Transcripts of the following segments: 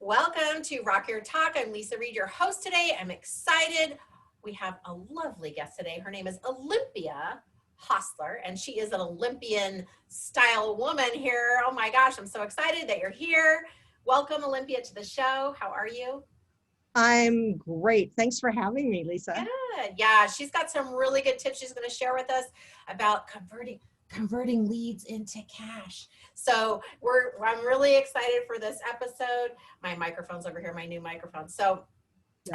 Welcome to Rock Your Talk. I'm Leisa Reid, your host today. I'm excited. We have a lovely guest today. Her name is Olympia Hostler, and she is an Olympian style woman here. Oh my gosh, I'm so excited that you're here. Welcome, Olympia, to the show. How are you? I'm great. Thanks for having me, Lisa. Good. Yeah, she's got some really good tips she's going to share with us about converting leads into cash. So I'm really excited for this episode. My microphone's over here, my new microphone. So,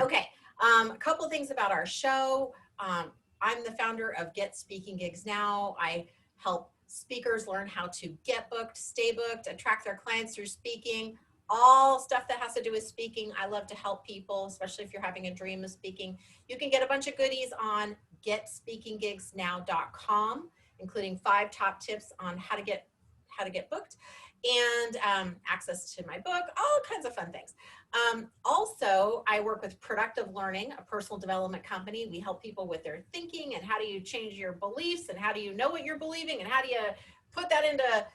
okay, a couple of things about our show. I'm the founder of Get Speaking Gigs Now. I help speakers learn how to get booked, stay booked, attract their clients through speaking, all stuff that has to do with speaking. I love to help people, especially if you're having a dream of speaking. You can get a bunch of goodies on GetSpeakingGigsNow.com, including 5 top tips on how to get booked, and access to my book, all kinds of fun things. Also, I work with Productive Learning, a personal development company. We help people with their thinking and how do you change your beliefs and how do you know what you're believing and how do you put that into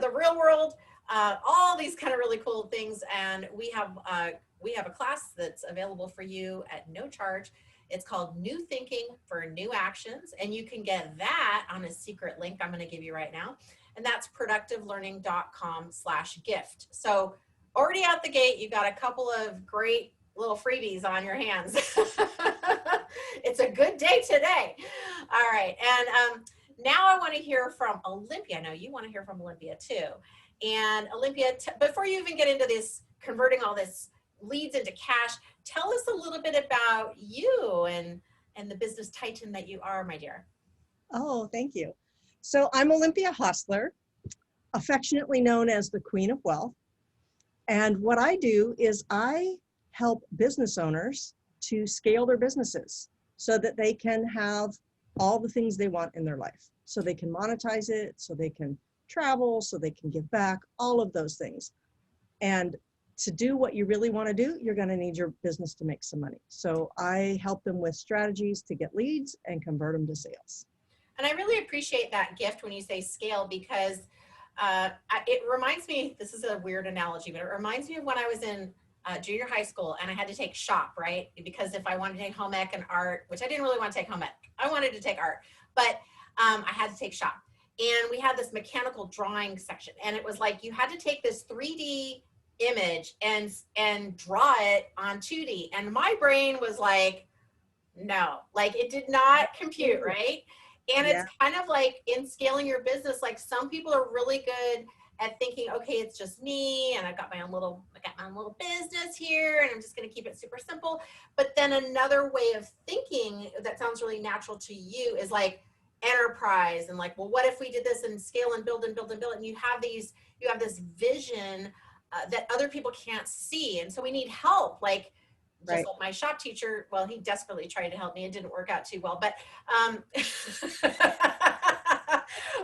the real world. All these kind of really cool things, and we have a class that's available for you at no charge. It's called New Thinking for New Actions, and you can get that on a secret link I'm going to give you right now, and that's productivelearning.com/gift. So already out the gate, you got a couple of great little freebies on your hands. It's a good day today. All right, and now I want to hear from Olympia. I know you want to hear from Olympia too. And Olympia, before you even get into this, converting all this leads into cash, tell us a little bit about you and the business titan that you are, my dear. Oh, thank you. So I'm Olympia Hostler, affectionately known as the Queen of Wealth. And what I do is I help business owners to scale their businesses so that they can have all the things they want in their life. So they can monetize it, so they can travel, so they can give back, all of those things. And to do what you really want to do, you're going to need your business to make some money. So I help them with strategies to get leads and convert them to sales. And I really appreciate that gift when you say scale, because it reminds me, this is a weird analogy, but it reminds me of when I was in junior high school and I had to take shop, right? Because if I wanted to take home ec and art, which I didn't really want to take home ec, I wanted to take art, but I had to take shop. And we had this mechanical drawing section, and it was like you had to take this 3D image and draw it on 2D. And my brain was like, no, like it did not compute, right? And it's kind of like in scaling your business, like some people are really good at thinking, okay, it's just me, and I got my own little business here, and I'm just going to keep it super simple. But then another way of thinking that sounds really natural to you is like enterprise, and like, well, what if we did this and scale and build and build and build, and you have this vision that other people can't see, and so we need help. Like, just like my shop teacher, well, he desperately tried to help me. It didn't work out too well, but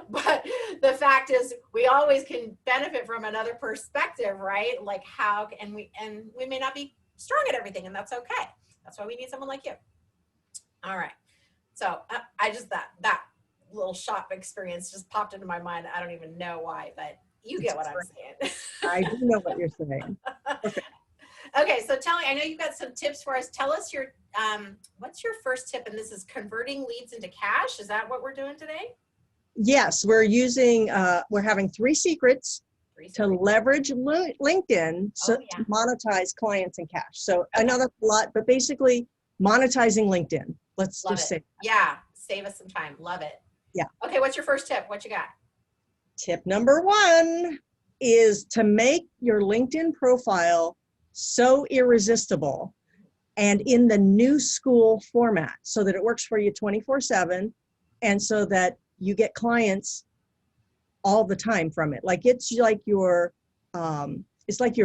but the fact is, we always can benefit from another perspective, right? Like how, and we may not be strong at everything, and that's okay. That's why we need someone like you. All right. So I just, that little shop experience just popped into my mind. I don't even know why, but you get what I'm saying. I do know what you're saying. Okay, so tell me, I know you've got some tips for us. Tell us your, what's your first tip? And this is converting leads into cash. Is that what we're doing today? Yes, we're having 3 secrets to leverage LinkedIn to monetize clients and cash. So I know that's a lot, but basically monetizing LinkedIn. Let's just say. Yeah, save us some time. Love it. Yeah. Okay, what's your first tip? What you got? Tip number 1 is to make your LinkedIn profile so irresistible and in the new school format so that it works for you 24/7 and so that you get clients all the time from it. Like it's like your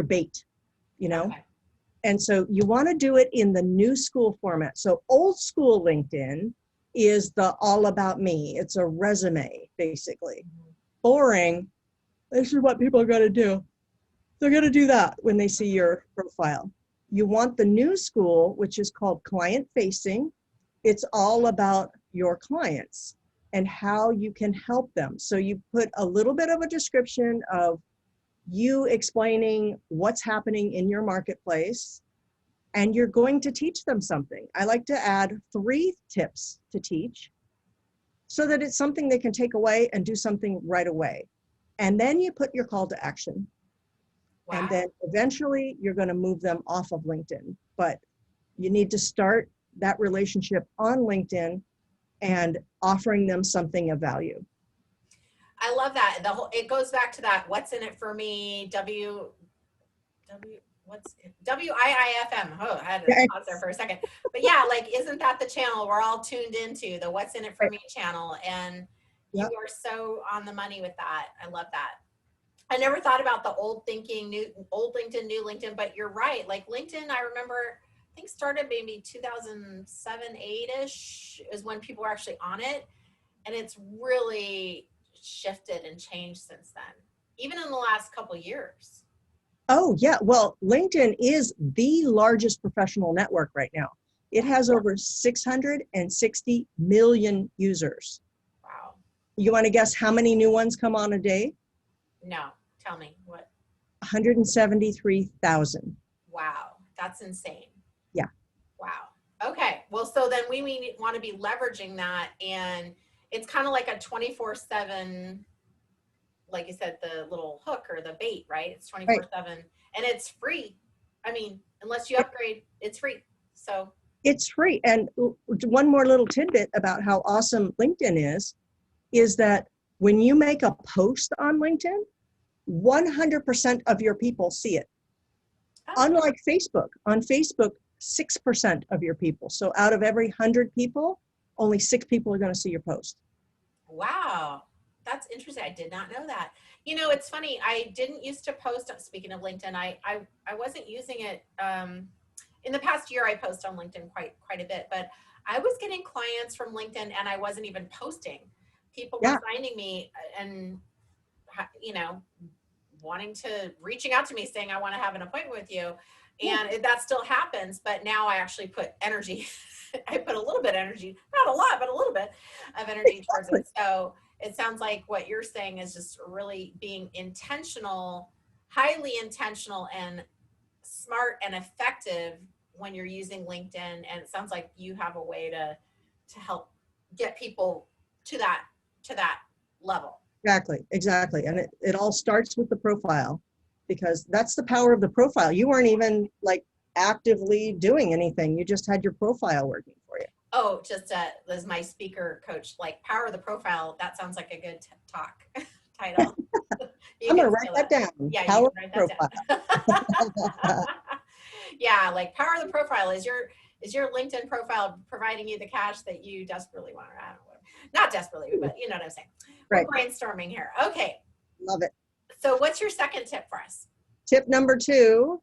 bait, you know? Okay. And so you want to do it in the new school format. So old school LinkedIn is the all about me. It's a resume, basically. Boring. This is what people are going to do. They're going to do that when they see your profile. You want the new school, which is called client facing. It's all about your clients and how you can help them. So you put a little bit of a description of you explaining what's happening in your marketplace, and you're going to teach them something. I like to add 3 tips to teach so that it's something they can take away and do something right away. And then you put your call to action. Wow. And then eventually you're going to move them off of LinkedIn. But you need to start that relationship on LinkedIn and offering them something of value. I love that. It goes back to that, what's in it for me, WIIFM. Oh, I had to pause there for a second. But yeah, like, isn't that the channel we're all tuned into, the what's in it for me channel? And you are so on the money with that. I love that. I never thought about the old thinking, old LinkedIn, new LinkedIn, but you're right. Like LinkedIn, I remember, I think started maybe 2007, 8-ish is when people were actually on it. And it's really shifted and changed since then, even in the last couple of years. Oh, yeah. Well, LinkedIn is the largest professional network right now. It has over 660 million users. Wow. You want to guess how many new ones come on a day? No, tell me what. 173,000. Wow, that's insane. Yeah. Wow. Okay. Well, so then we want to be leveraging that, and it's kind of like a 24/7, like you said, the little hook or the bait, right? It's 24/7, and it's free. I mean, unless you upgrade, it's free. So it's free. And one more little tidbit about how awesome LinkedIn is that when you make a post on LinkedIn, 100% of your people see it. Unlike Facebook. On Facebook, 6% of your people. So out of every 100 people, only 6 people are going to see your post. Wow. That's interesting. I did not know that. You know, it's funny. I didn't used to post, speaking of LinkedIn, I wasn't using it. In the past year, I post on LinkedIn quite a bit, but I was getting clients from LinkedIn and I wasn't even posting. People were finding me and, you know, reaching out to me saying, I want to have an appointment with you. And that still happens, but now I actually put energy. I put a little bit of energy, not a lot, but a little bit of energy towards it. So it sounds like what you're saying is just really being intentional, highly intentional and smart and effective when you're using LinkedIn. And it sounds like you have a way to help get people to that level. Exactly. And it all starts with the profile, because that's the power of the profile. You weren't even like actively doing anything. You just had your profile working for you. Oh, just as my speaker coach, like power of the profile. That sounds like a good talk title. I'm going to write that down. Yeah, power you can write that down. Yeah, like power of the profile is your LinkedIn profile providing you the cash that you desperately want, or I don't know, not desperately, but you know what I'm saying. Right. We're brainstorming here. Okay. Love it. So what's your second tip for us? Tip number 2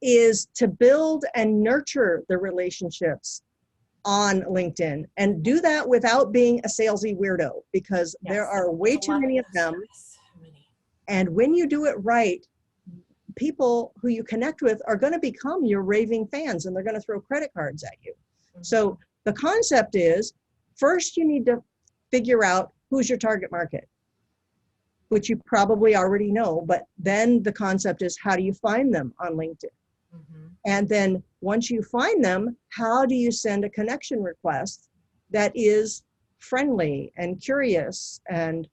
is to build and nurture the relationships on LinkedIn, and do that without being a salesy weirdo, because there are way too many of them. And when you do it right, people who you connect with are going to become your raving fans, and they're going to throw credit cards at you. Mm-hmm. So the concept is, first you need to figure out who's your target market, which you probably already know, but then the concept is, how do you find them on LinkedIn? Mm-hmm. And then once you find them, how do you send a connection request that is friendly and curious and,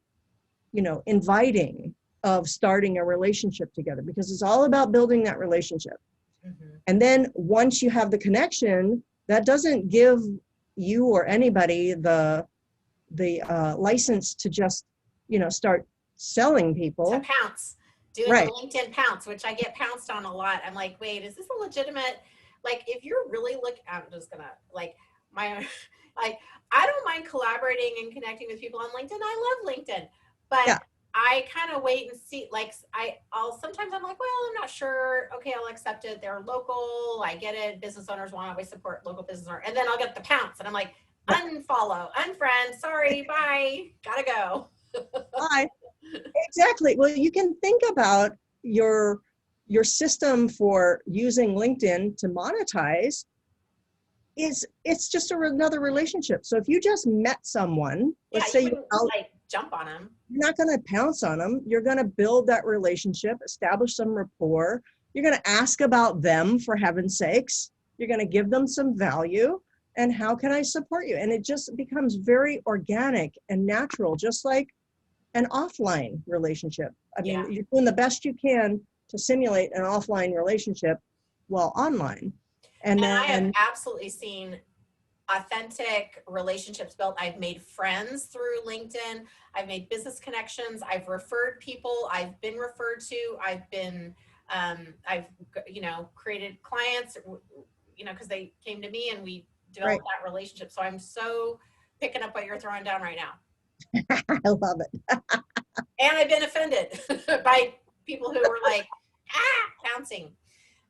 you know, inviting of starting a relationship together, because it's all about building that relationship. Mm-hmm. And then once you have the connection, that doesn't give you or anybody the license to just, you know, start selling people. To pounce. Doing the LinkedIn pounce, which I get pounced on a lot. I'm like, wait, is this a legitimate, like, if you're really I'm just gonna, like, like, I don't mind collaborating and connecting with people on LinkedIn. I love LinkedIn, but I kind of wait and see, like, sometimes I'm like, well, I'm not sure. Okay, I'll accept it. They're local. I get it. Business owners want to always support local business owners. And then I'll get the pounce and I'm like, unfollow, unfriend, sorry, bye, gotta go. Bye. Exactly. Well, you can think about your system for using LinkedIn to monetize. It's just another relationship. So if you just met someone, let's say you like jump on them. You're not going to pounce on them. You're going to build that relationship, establish some rapport. You're going to ask about them, for heaven's sakes. You're going to give them some value. And how can I support you? And it just becomes very organic and natural, just like an offline relationship. I mean, you're doing the best you can to simulate an offline relationship while online. And I have absolutely seen authentic relationships built. I've made friends through LinkedIn. I've made business connections. I've referred people. I've been referred to. I've been, I've, created clients, because they came to me and we developed that relationship. So I'm so picking up what you're throwing down right now. I love it. And I've been offended by people who were like, pouncing.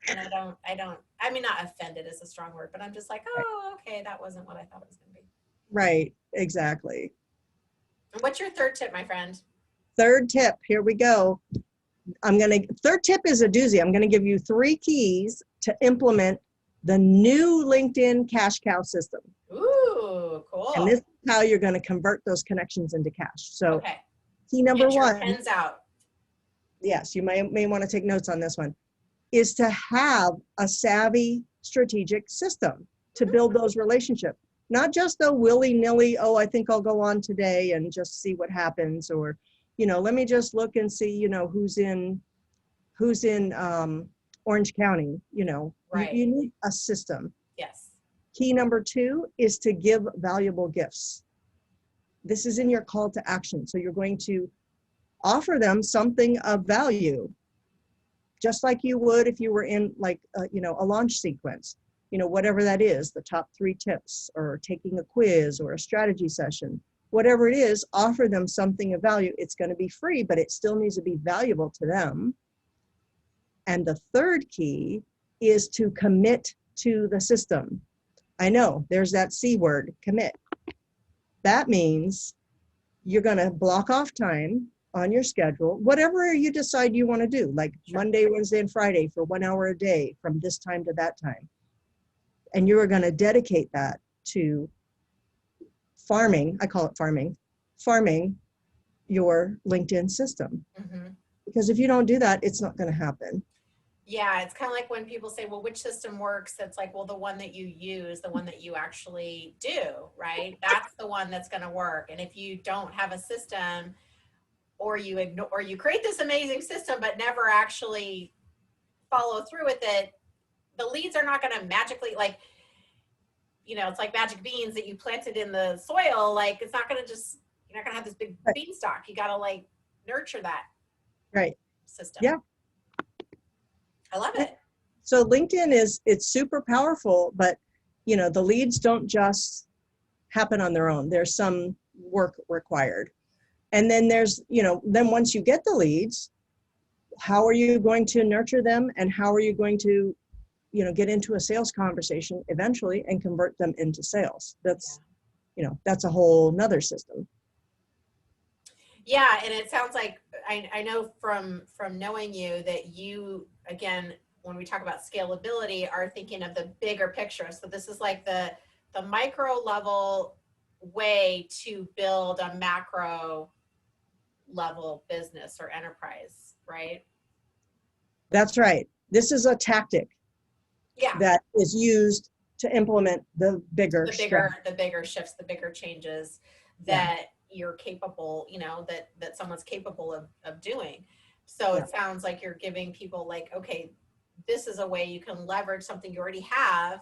And I mean, not offended is a strong word, but I'm just like, oh, okay, that wasn't what I thought it was going to be. Right, exactly. And what's your third tip, my friend? Third tip, here we go. Third tip is a doozy. I'm going to give you 3 keys to implement the new LinkedIn cash cow system. Ooh, cool. And this is how you're going to convert those connections into cash. So key number Get your 1. pens out. Yes, you may want to take notes on this one, is to have a savvy strategic system to build those relationships. Not just a willy-nilly, oh, I think I'll go on today and just see what happens, or, let me just look and see, who's in Orange County, Right. You need a system. Yes. Key number 2 is to give valuable gifts. This is in your call to action. So you're going to offer them something of value, just like you would if you were in a launch sequence, whatever that is, the top 3 tips, or taking a quiz or a strategy session, whatever it is, offer them something of value. It's going to be free, but it still needs to be valuable to them. And the third key is to commit to the system. I know there's that C word, commit. That means you're going to block off time on your schedule, whatever you decide you want to do, like Monday, Wednesday, and Friday for 1 hour a day from this time to that time. And you are going to dedicate that to farming, I call it farming your LinkedIn system. Mm-hmm. Because if you don't do that, it's not going to happen. Yeah, it's kind of like when people say, well, which system works? It's like, well, the one that you use, the one that you actually do, right? That's the one that's going to work. And if you don't have a system, or you ignore, or you create this amazing system, but never actually follow through with it, the leads are not going to magically, it's like magic beans that you planted in the soil. Like, it's not going to just, you're not going to have this big beanstalk. You got to nurture that system. Yeah. I love it. So LinkedIn it's super powerful, but the leads don't just happen on their own. There's some work required. And then there's, then once you get the leads, how are you going to nurture them, and how are you going to, get into a sales conversation eventually and convert them into sales? That's, that's a whole nother system. Yeah. And it sounds like, I know from knowing you that you, again, when we talk about scalability, are thinking of the bigger picture. So this is like the micro level way to build a macro level business or enterprise, right? That's right. This is a tactic that is used to implement the bigger shifts, the bigger changes that you're capable, that someone's capable of doing. So it sounds like you're giving people okay, this is a way you can leverage something you already have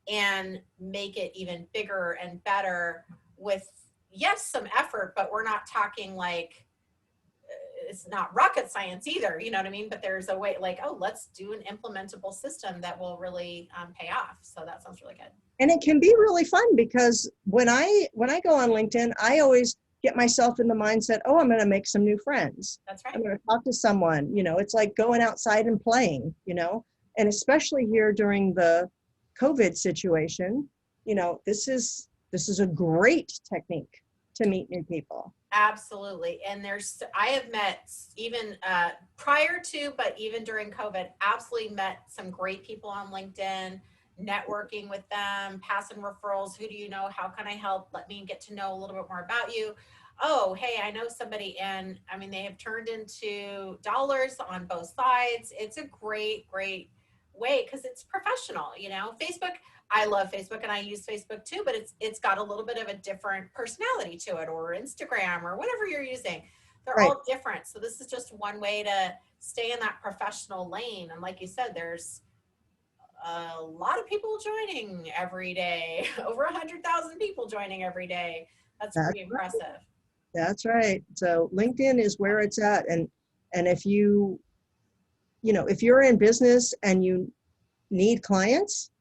and make it even bigger and better with, some effort, but we're not talking it's not rocket science either, you know what I mean? But there's a way let's do an implementable system that will really pay off. So that sounds really good. And it can be really fun, because when I go on LinkedIn, I always get myself in the mindset, oh, I'm going to make some new friends. That's right. I'm going to talk to someone, it's like going outside and playing, and especially here during the COVID situation, this is a great technique to meet new people. Absolutely. And I have met even prior to, but even during COVID, absolutely met some great people on LinkedIn, networking with them, passing referrals. Who do you know? How can I help? Let me get to know a little bit more about you. oh, hey, I know somebody, and I mean, they have turned into dollars on both sides. It's a great, great way because it's professional, you know. Facebook, I love Facebook and I use Facebook too, but it's got a little bit of a different personality to it, or Instagram or whatever you're using. They're Right. all different. So this is just one way to stay in that professional lane. And like you said, there's a lot of people joining every day, over 100,000 people joining every day. That's That's pretty right. impressive. That's right. So LinkedIn is where it's at. And if if you're in business and you need clients,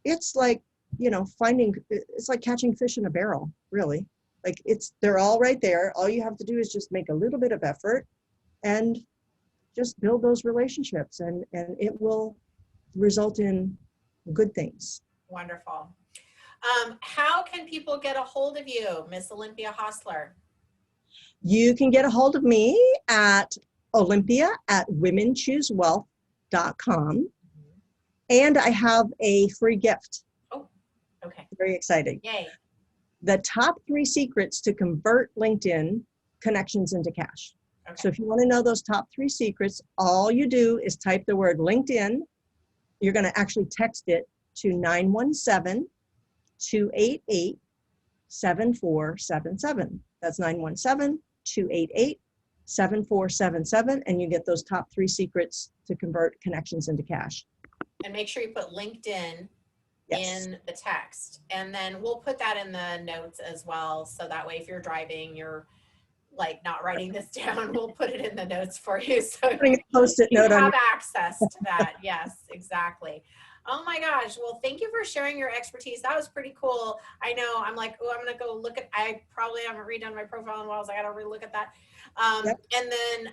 it's like, it's like catching fish in a barrel, really. Like they're all right there. All you have to do is just make a little bit of effort and just build those relationships, and it will result in good things. Wonderful. How can people get a hold of you, Miss Olympia Hostler? You can get a hold of me at olympia@womenchoosewealth.com. And I have a free gift. Oh, okay. Very exciting. Yay. The top 3 secrets to convert LinkedIn connections into cash. Okay. So if you want to know those top 3 secrets, all you do is type the word LinkedIn. You're going to actually text it to 917-288-7477. That's 917-288-7477. And you get those top 3 secrets to convert connections into cash. And make sure you put LinkedIn Yes. in the text. And then we'll put that in the notes as well. So that way, if you're driving, you're like not writing this down, we'll put it in the notes for you. So Putting a Post-it you note on have access to that. Yes, exactly. Oh my gosh. Well, thank you for sharing your expertise. That was pretty cool. I know I'm like, oh, I'm going to go look at, I probably haven't redone my profile in a while, so I got to relook at that. Yep. And then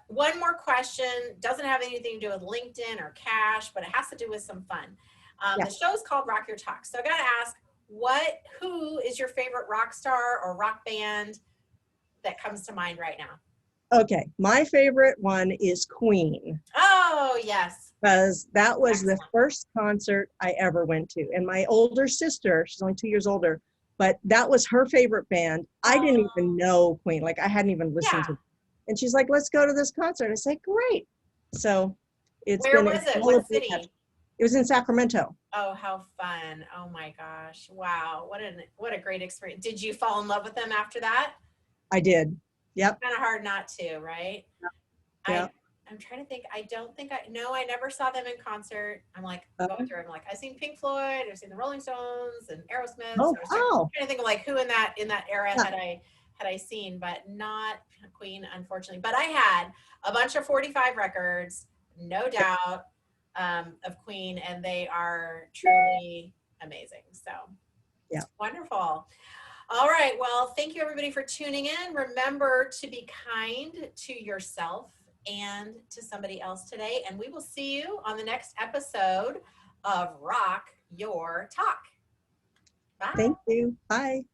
one more question, doesn't have anything to do with LinkedIn or cash, but it has to do with some fun. Yeah. The show is called Rock Your Talk. So I got to ask, who is your favorite rock star or rock band that comes to mind right now? Okay, my favorite one is Queen, Oh, yes. because that was Excellent. the first concert I ever went to. And my older sister, she's only 2 years older, but that was her favorite band. I didn't even know Queen, like I hadn't even listened to them. And she's like, let's go to this concert. I said, great. So it's Where been was it? What city? It was in Sacramento. Oh, how fun. Oh my gosh. Wow. What a great experience. Did you fall in love with them after that? I did. Yep. Kind of hard not to, right? Yep. I'm trying to think. I never saw them in concert. I'm like, going through, I'm like, I've seen Pink Floyd, I've seen the Rolling Stones and Aerosmith. Oh, so I was wow. trying to think of like who in that era had I seen, but not Queen, unfortunately. But I had a bunch of 45 records, no doubt, of Queen, and they are truly amazing. So yeah, wonderful. All right. Well, thank you everybody for tuning in. Remember to be kind to yourself and to somebody else today. And we will see you on the next episode of Rock Your Talk. Bye. Thank you. Bye.